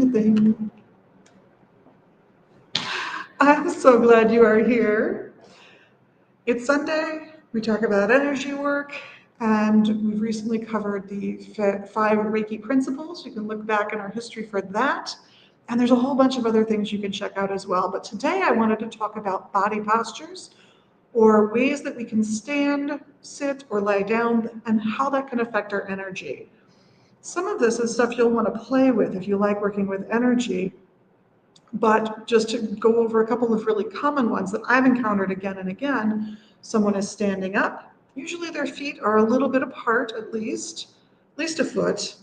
breathing. I'm so glad you are here. It's Sunday. We talk about energy work, and we've recently covered the 5 Reiki principles. You can look back in our history for that. And there's a whole bunch of other things you can check out as well. But today I wanted to talk about body postures, or ways that we can stand, sit, or lie down, and how that can affect our energy. Some of this is stuff you'll want to play with if you like working with energy. But just to go over a couple of really common ones that I've encountered again and again, someone is standing up. Usually their feet are a little bit apart, at least a foot,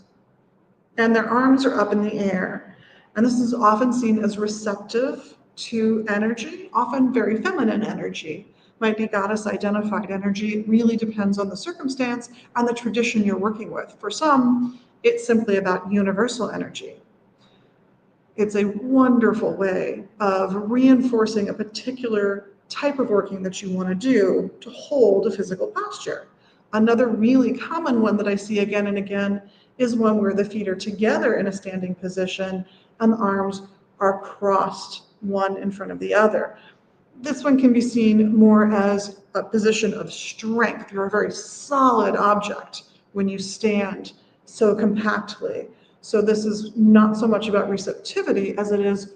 and their arms are up in the air. And this is often seen as receptive to energy, often very feminine energy. Might be goddess identified energy. It really depends on the circumstance and the tradition you're working with. For some, it's simply about universal energy. It's a wonderful way of reinforcing a particular type of working that you want to do to hold a physical posture. Another really common one that I see again and again is one where the feet are together in a standing position and the arms are crossed one in front of the other. This one can be seen more as a position of strength. You're a very solid object when you stand so compactly. So this is not so much about receptivity as it is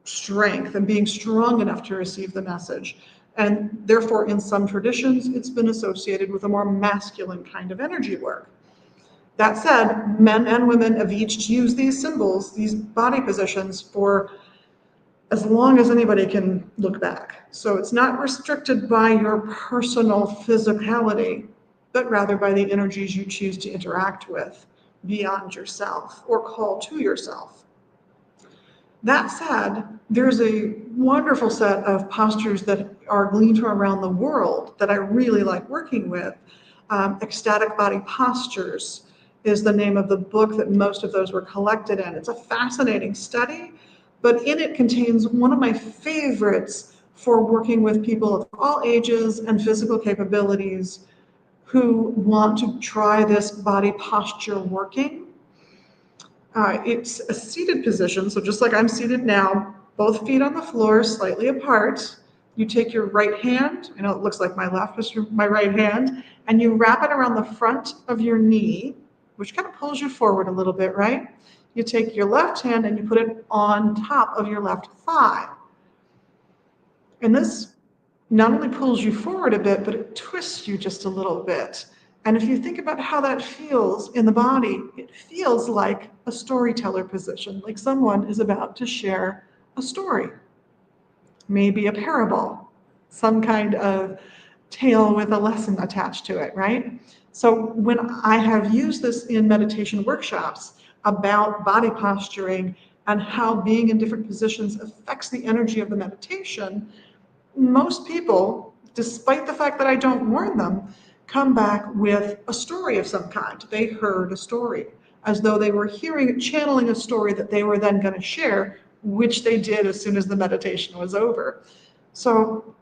strength and being strong enough to receive the message. And therefore, in some traditions, it's been associated with a more masculine kind of energy work. That said, men and women have each used these symbols, these body positions, for as long as anybody can look back. So it's not restricted by your personal physicality, but rather by the energies you choose to interact with beyond yourself or call to yourself. That said, there's a wonderful set of postures that are gleaned from around the world that I really like working with. Ecstatic Body Postures is the name of the book that most of those were collected in. It's a fascinating study, but in it contains one of my favorites for working with people of all ages and physical capabilities who want to try this body posture working. It's a seated position, so just like I'm seated now, both feet on the floor, slightly apart. You take your right hand, I know it looks like my left, but my right hand, and you wrap it around the front of your knee, which kind of pulls you forward a little bit, right? You take your left hand and you put it on top of your left thigh. And this not only pulls you forward a bit, but it twists you just a little bit. And if you think about how that feels in the body, it feels like a storyteller position, like someone is about to share a story, maybe a parable, some kind of tale with a lesson attached to it, right? So when I have used this in meditation workshops about body posturing and how being in different positions affects the energy of the meditation, most people, despite the fact that I don't warn them, come back with a story of some kind. They heard a story, as though they were channeling a story that they were then going to share, which they did as soon as the meditation was over. So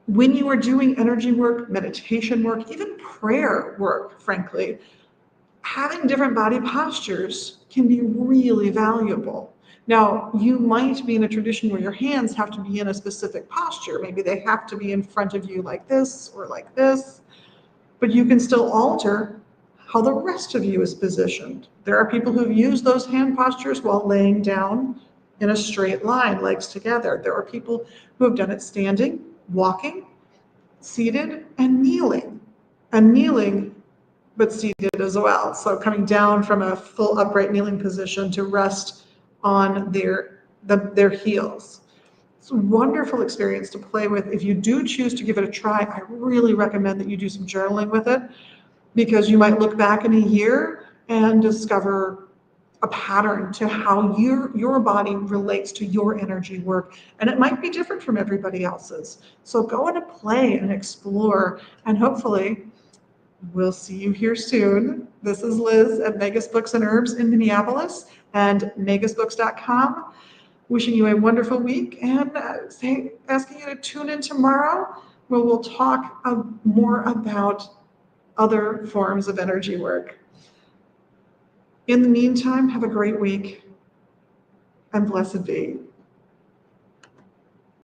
when you are doing energy work, meditation work, even prayer work, frankly, having different body postures can be really valuable. Now, you might be in a tradition where your hands have to be in a specific posture. Maybe they have to be in front of you like this or like this, but you can still alter how the rest of you is positioned. There are people who've used those hand postures while laying down in a straight line, legs together. There are people who have done it standing, walking, seated, and kneeling. And kneeling, but seated as well. So coming down from a full upright kneeling position to rest on their heels. It's a wonderful experience to play with. If you do choose to give it a try, I really recommend that you do some journaling with it, because you might look back in a year and discover a pattern to how your body relates to your energy work. And it might be different from everybody else's. So go into play and explore, and hopefully we'll see you here soon. This is Liz at Magus Books and Herbs in Minneapolis and magusbooks.com. Wishing you a wonderful week, and asking you to tune in tomorrow where we'll talk more about other forms of energy work. In the meantime, have a great week. and blessed be.